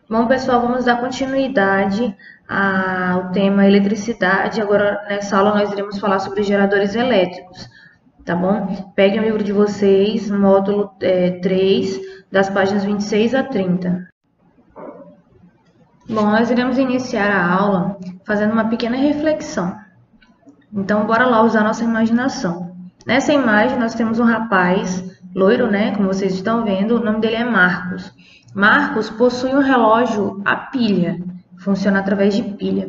Bom, pessoal, vamos dar continuidade ao tema eletricidade. Agora, nessa aula, nós iremos falar sobre geradores elétricos, tá bom? Peguem o livro de vocês, módulo 3, das páginas 26 a 30. Bom, nós iremos iniciar a aula fazendo uma pequena reflexão. Então, bora lá usar nossa imaginação. Nessa imagem, nós temos um rapaz loiro, né? Como vocês estão vendo, o nome dele é Marcos. Marcos possui um relógio a pilha, funciona através de pilha,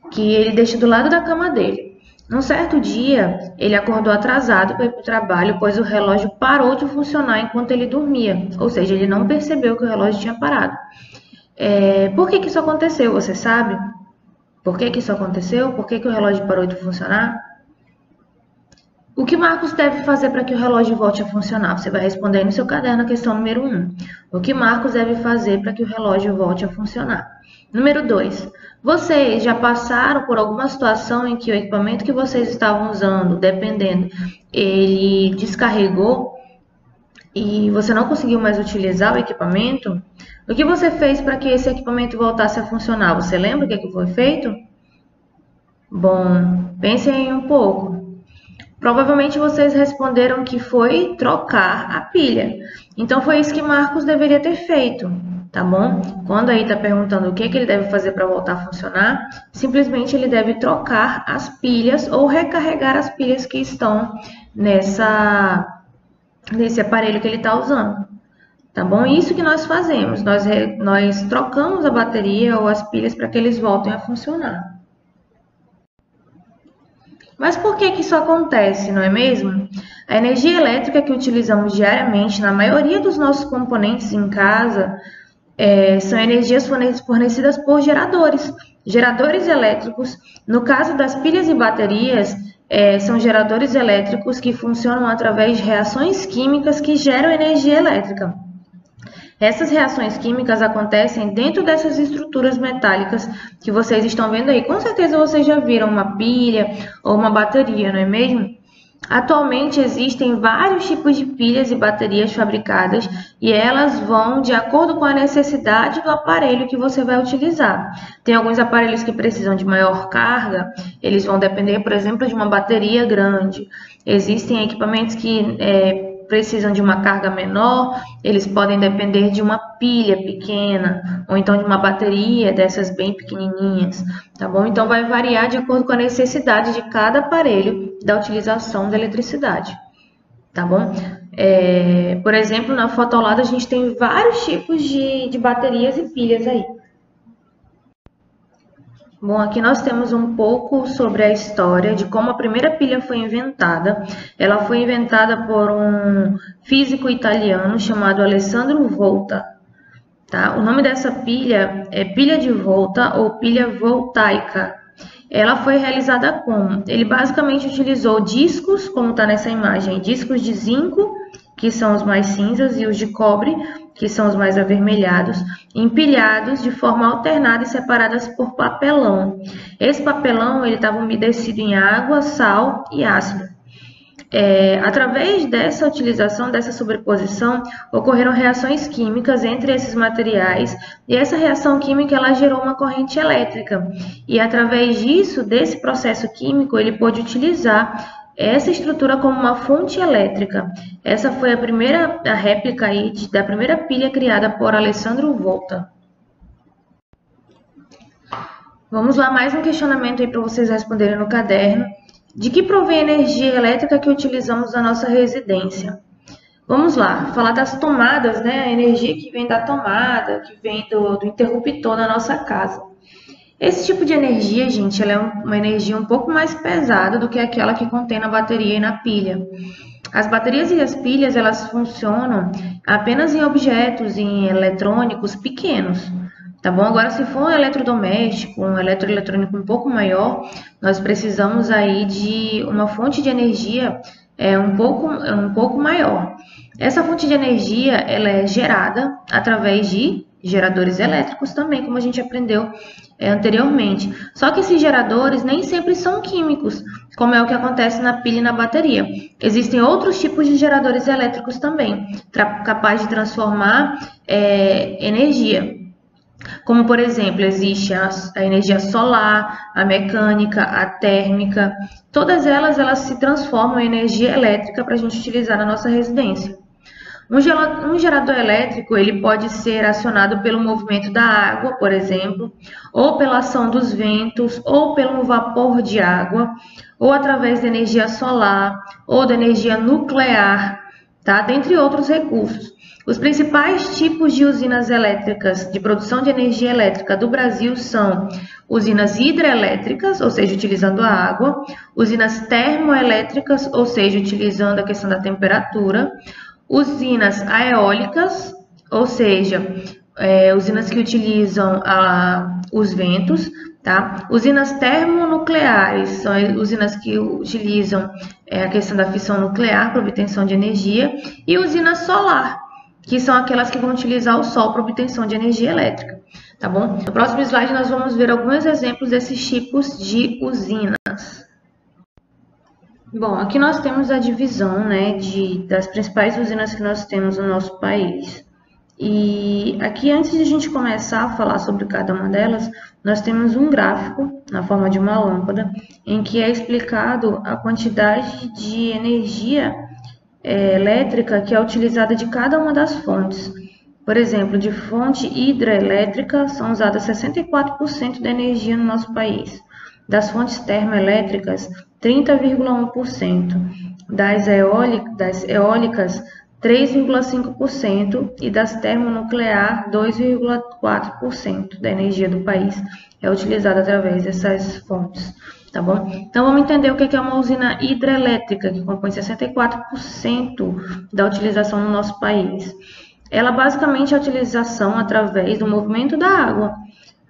que ele deixa do lado da cama dele. Num certo dia, ele acordou atrasado para ir para o trabalho, pois o relógio parou de funcionar enquanto ele dormia, ou seja, ele não percebeu que o relógio tinha parado. Por que isso aconteceu, você sabe? Por que isso aconteceu? Por que o relógio parou de funcionar? O que Marcos deve fazer para que o relógio volte a funcionar? Você vai responder aí no seu caderno a questão número 1. O que Marcos deve fazer para que o relógio volte a funcionar? Número 2. Vocês já passaram por alguma situação em que o equipamento que vocês estavam usando, dependendo, ele descarregou e você não conseguiu mais utilizar o equipamento? O que você fez para que esse equipamento voltasse a funcionar? Você lembra o que foi feito? Bom, pensem um pouco. Provavelmente vocês responderam que foi trocar a pilha. Então foi isso que Marcos deveria ter feito, tá bom? Quando aí está perguntando o que ele deve fazer para voltar a funcionar, simplesmente ele deve trocar as pilhas ou recarregar as pilhas que estão nesse aparelho que ele está usando. Tá bom? Isso que nós fazemos, nós trocamos a bateria ou as pilhas para que eles voltem a funcionar. Mas por que isso acontece, não é mesmo? A energia elétrica que utilizamos diariamente na maioria dos nossos componentes em casa são energias fornecidas por geradores. Geradores elétricos, no caso das pilhas e baterias, são geradores elétricos que funcionam através de reações químicas que geram energia elétrica. Essas reações químicas acontecem dentro dessas estruturas metálicas que vocês estão vendo aí. Com certeza vocês já viram uma pilha ou uma bateria, não é mesmo? Atualmente existem vários tipos de pilhas e baterias fabricadas e elas vão de acordo com a necessidade do aparelho que você vai utilizar. Tem alguns aparelhos que precisam de maior carga, eles vão depender, por exemplo, de uma bateria grande. Existem equipamentos que precisam de uma carga menor, eles podem depender de uma pilha pequena, ou então de uma bateria dessas bem pequenininhas, tá bom? Então vai variar de acordo com a necessidade de cada aparelho da utilização da eletricidade, tá bom? Por exemplo, na foto ao lado a gente tem vários tipos de baterias e pilhas aí. Bom, aqui nós temos um pouco sobre a história de como a primeira pilha foi inventada. Ela foi inventada por um físico italiano chamado Alessandro Volta. Tá? O nome dessa pilha é pilha de Volta ou pilha voltaica. Ela foi realizada como? Ele basicamente utilizou discos, como está nessa imagem, discos de zinco, que são os mais cinzas, e os de cobre, que são os mais avermelhados, empilhados de forma alternada e separadas por papelão. Esse papelão ele estava umedecido em água, sal e ácido. Através dessa utilização, dessa sobreposição, ocorreram reações químicas entre esses materiais e essa reação química ela gerou uma corrente elétrica. E através disso, desse processo químico, ele pôde utilizar essa estrutura como uma fonte elétrica. Essa foi a réplica aí da primeira pilha criada por Alessandro Volta. Vamos lá, mais um questionamento aí para vocês responderem no caderno. De que provém a energia elétrica que utilizamos na nossa residência? Vamos lá, falar das tomadas, né? A energia que vem da tomada, que vem do interruptor na nossa casa. Esse tipo de energia, gente, ela é uma energia um pouco mais pesada do que aquela que contém na bateria e na pilha. As baterias e as pilhas, elas funcionam apenas em objetos, em eletrônicos pequenos, tá bom? Agora, se for um eletrodoméstico, um eletroeletrônico um pouco maior, nós precisamos aí de uma fonte de energia um pouco maior. Essa fonte de energia, ela é gerada através de geradores elétricos também, como a gente aprendeu anteriormente. Só que esses geradores nem sempre são químicos, como é o que acontece na pilha e na bateria. Existem outros tipos de geradores elétricos também, capazes de transformar energia. Como, por exemplo, existe a energia solar, a mecânica, a térmica. Todas elas se transformam em energia elétrica para a gente utilizar na nossa residência. Um gerador elétrico ele pode ser acionado pelo movimento da água, por exemplo, ou pela ação dos ventos, ou pelo vapor de água, ou através da energia solar, ou da energia nuclear, tá? Dentre outros recursos. Os principais tipos de usinas elétricas de produção de energia elétrica do Brasil são usinas hidrelétricas, ou seja, utilizando a água, usinas termoelétricas, ou seja, utilizando a questão da temperatura, usinas eólicas, ou seja, usinas que utilizam os ventos, tá? Usinas termonucleares, são usinas que utilizam a questão da fissão nuclear para obtenção de energia, e usina solar, que são aquelas que vão utilizar o sol para obtenção de energia elétrica, tá bom? No próximo slide nós vamos ver alguns exemplos desses tipos de usinas. Bom, aqui nós temos a divisão, né, das principais usinas que nós temos no nosso país. E aqui, antes de a gente começar a falar sobre cada uma delas, nós temos um gráfico na forma de uma lâmpada, em que é explicado a quantidade de energia elétrica que é utilizada de cada uma das fontes. Por exemplo, de fonte hidrelétrica são usadas 64% da energia no nosso país. Das fontes termoelétricas, 30,1%. Das eólicas, 3,5%. E das termonuclear, 2,4% da energia do país é utilizada através dessas fontes. Tá bom? Então, vamos entender o que é uma usina hidrelétrica, que compõe 64% da utilização no nosso país. Ela basicamente é a utilização através do movimento da água.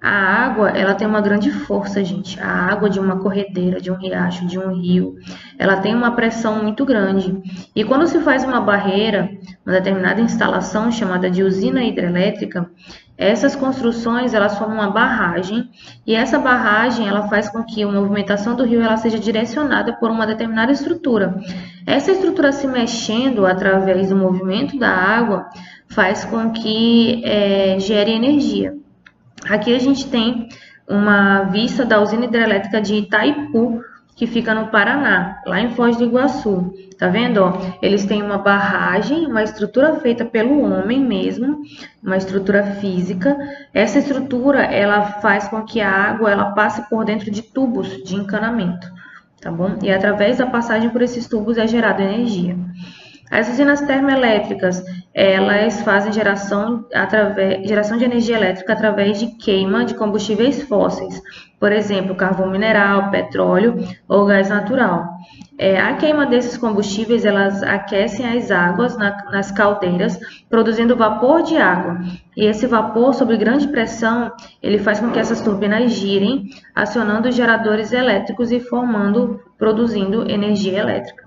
A água, ela tem uma grande força, gente. A água de uma corredeira, de um riacho, de um rio, ela tem uma pressão muito grande. E quando se faz uma barreira, uma determinada instalação chamada de usina hidrelétrica, essas construções, elas formam uma barragem, e essa barragem, ela faz com que a movimentação do rio ela seja direcionada por uma determinada estrutura. Essa estrutura se mexendo através do movimento da água, faz com que gere energia. Aqui a gente tem uma vista da usina hidrelétrica de Itaipu, que fica no Paraná, lá em Foz do Iguaçu. Tá vendo? Ó, eles têm uma barragem, uma estrutura feita pelo homem mesmo, uma estrutura física. Essa estrutura, ela faz com que a água ela passe por dentro de tubos de encanamento, tá bom? E através da passagem por esses tubos é gerada energia. As usinas termoelétricas, elas fazem geração de energia elétrica através de queima de combustíveis fósseis, por exemplo, carvão mineral, petróleo ou gás natural. A queima desses combustíveis, elas aquecem as águas nas caldeiras, produzindo vapor de água. E esse vapor, sob grande pressão, ele faz com que essas turbinas girem, acionando os geradores elétricos e produzindo energia elétrica.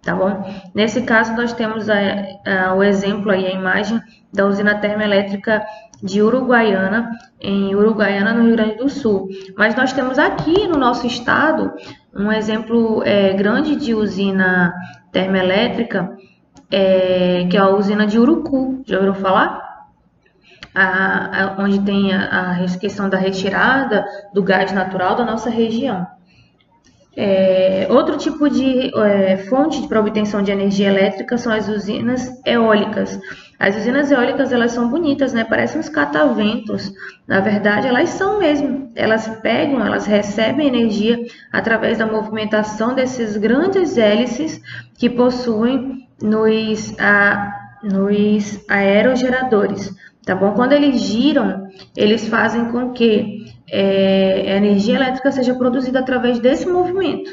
Tá bom? Nesse caso, nós temos o exemplo aí, a imagem da usina termoelétrica de Uruguaiana, em Uruguaiana, no Rio Grande do Sul. Mas nós temos aqui no nosso estado um exemplo grande de usina termoelétrica, que é a usina de Urucu. Já ouviram falar? Onde tem a questão da retirada do gás natural da nossa região. Outro tipo de fonte para obtenção de energia elétrica são as usinas eólicas. As usinas eólicas, elas são bonitas, né? Parecem uns cataventos. Na verdade, elas são mesmo. Elas recebem energia através da movimentação desses grandes hélices que possuem nos aerogeradores. Tá bom? Quando eles giram, eles fazem com que a energia elétrica seja produzida através desse movimento.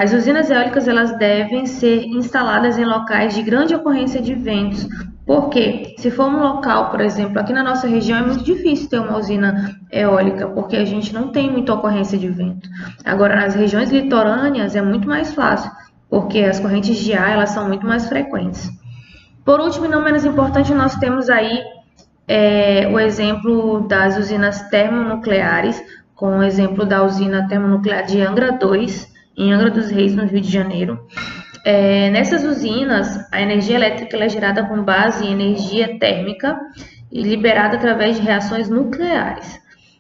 As usinas eólicas, elas devem ser instaladas em locais de grande ocorrência de ventos, porque se for um local, por exemplo, aqui na nossa região é muito difícil ter uma usina eólica, porque a gente não tem muita ocorrência de vento. Agora, nas regiões litorâneas é muito mais fácil, porque as correntes de ar elas são muito mais frequentes. Por último, e não menos importante, nós temos aí o exemplo das usinas termonucleares, com o exemplo da usina termonuclear de Angra 2, em Angra dos Reis, no Rio de Janeiro. Nessas usinas, a energia elétrica é gerada com base em energia térmica liberada através de reações nucleares,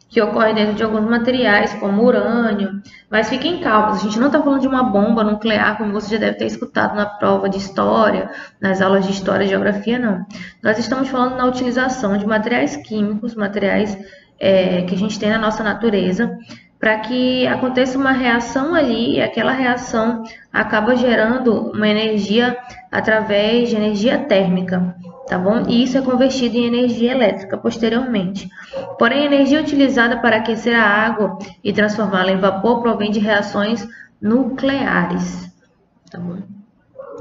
que ocorrem dentro de alguns materiais, como urânio. Mas fiquem calmos, a gente não está falando de uma bomba nuclear, como você já deve ter escutado na prova de história, nas aulas de história e geografia, não. Nós estamos falando na utilização de materiais químicos, materiais que a gente tem na nossa natureza, para que aconteça uma reação ali, e aquela reação acaba gerando uma energia através de energia térmica, tá bom? E isso é convertido em energia elétrica posteriormente. Porém, a energia utilizada para aquecer a água e transformá-la em vapor provém de reações nucleares, tá bom?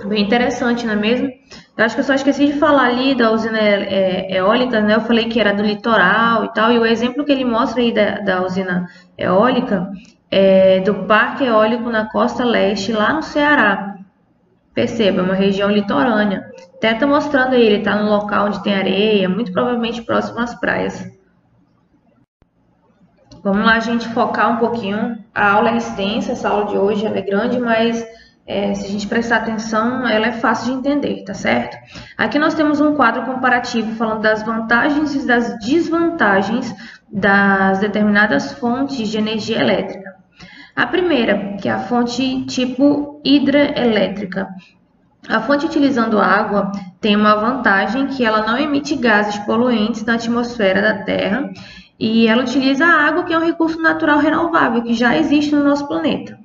Bem interessante, não é mesmo? Eu acho que eu só esqueci de falar ali da usina eólica, né? Eu falei que era do litoral e tal, e o exemplo que ele mostra aí da usina eólica é do Parque Eólico na Costa Leste, lá no Ceará. Perceba, é uma região litorânea. Até está mostrando aí, ele está no local onde tem areia, muito provavelmente próximo às praias. Vamos lá, gente, focar um pouquinho. A aula é extensa, essa aula de hoje ela é grande, mas se a gente prestar atenção, ela é fácil de entender, tá certo? Aqui nós temos um quadro comparativo falando das vantagens e das desvantagens das determinadas fontes de energia elétrica. A primeira, que é a fonte tipo hidrelétrica. A fonte utilizando água tem uma vantagem que ela não emite gases poluentes na atmosfera da Terra e ela utiliza a água, que é um recurso natural renovável que já existe no nosso planeta.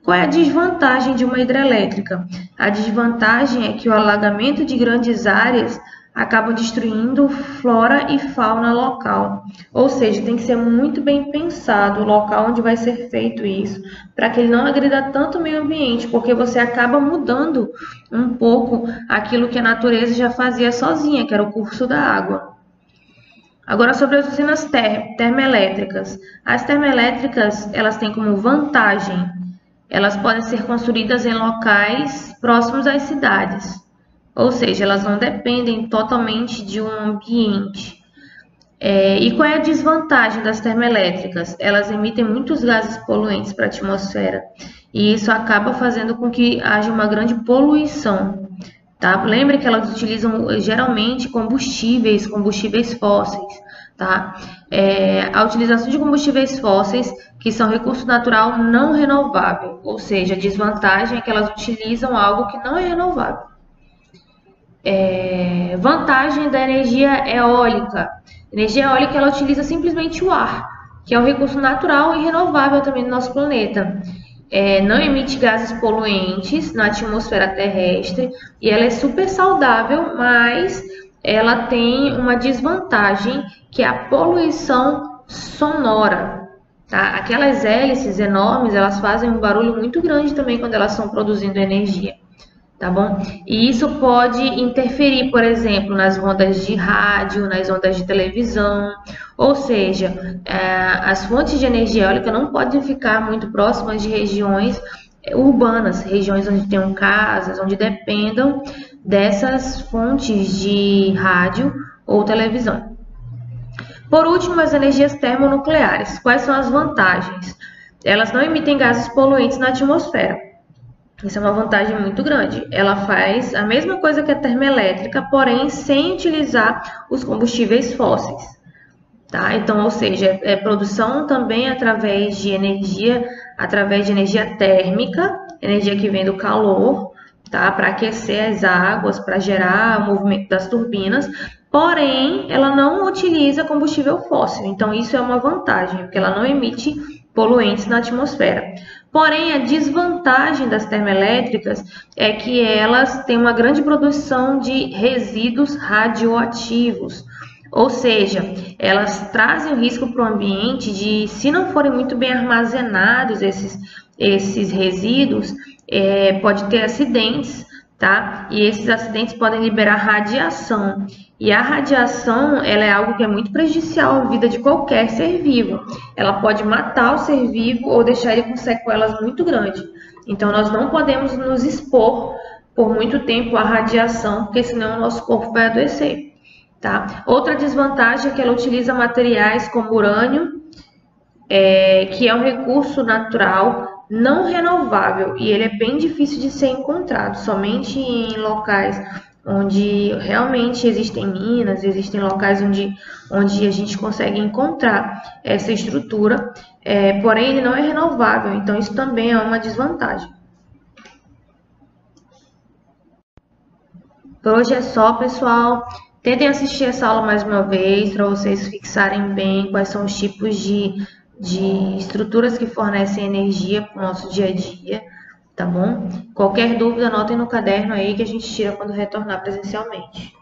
Qual é a desvantagem de uma hidrelétrica? A desvantagem é que o alagamento de grandes áreas acaba destruindo flora e fauna local. Ou seja, tem que ser muito bem pensado o local onde vai ser feito isso, para que ele não agrida tanto o meio ambiente, porque você acaba mudando um pouco aquilo que a natureza já fazia sozinha, que era o curso da água. Agora, sobre as usinas termoelétricas. As termoelétricas, elas têm como vantagem, elas podem ser construídas em locais próximos às cidades. Ou seja, elas não dependem totalmente de um ambiente. E qual é a desvantagem das termoelétricas? Elas emitem muitos gases poluentes para a atmosfera. E isso acaba fazendo com que haja uma grande poluição. Tá? Lembre que elas utilizam geralmente combustíveis fósseis. Tá? A utilização de combustíveis fósseis, que são recurso natural não renovável. Ou seja, a desvantagem é que elas utilizam algo que não é renovável. Vantagem da energia eólica. A energia eólica ela utiliza simplesmente o ar, que é um recurso natural e renovável também do nosso planeta. Não emite gases poluentes na atmosfera terrestre e ela é super saudável, mas ela tem uma desvantagem, que é a poluição sonora. Tá? Aquelas hélices enormes, elas fazem um barulho muito grande também quando elas estão produzindo energia. Tá bom? E isso pode interferir, por exemplo, nas ondas de rádio, nas ondas de televisão, ou seja, as fontes de energia eólica não podem ficar muito próximas de regiões urbanas, regiões onde tenham casas, onde dependam dessas fontes de rádio ou televisão. Por último, as energias termonucleares. Quais são as vantagens? Elas não emitem gases poluentes na atmosfera. Isso é uma vantagem muito grande. Ela faz a mesma coisa que a termoelétrica, porém sem utilizar os combustíveis fósseis. Tá? Então, ou seja, produção também através de energia térmica, energia que vem do calor, tá? Para aquecer as águas, para gerar o movimento das turbinas. Porém, ela não utiliza combustível fóssil. Então, isso é uma vantagem, porque ela não emite poluentes na atmosfera. Porém, a desvantagem das termoelétricas é que elas têm uma grande produção de resíduos radioativos. Ou seja, elas trazem o risco para o ambiente de, se não forem muito bem armazenados esses resíduos, pode ter acidentes, tá? E esses acidentes podem liberar radiação. E a radiação, ela é algo que é muito prejudicial à vida de qualquer ser vivo. Ela pode matar o ser vivo ou deixar ele com sequelas muito grandes. Então, nós não podemos nos expor por muito tempo à radiação, porque senão o nosso corpo vai adoecer. Tá? Outra desvantagem é que ela utiliza materiais como urânio, que é um recurso natural não renovável e ele é bem difícil de ser encontrado, somente em locais onde realmente existem minas, existem locais onde a gente consegue encontrar essa estrutura, porém ele não é renovável, então isso também é uma desvantagem. Por hoje é só, pessoal. Tentem assistir essa aula mais uma vez para vocês fixarem bem quais são os tipos de estruturas que fornecem energia para o nosso dia a dia, tá bom? Qualquer dúvida, anotem no caderno aí que a gente tira quando retornar presencialmente.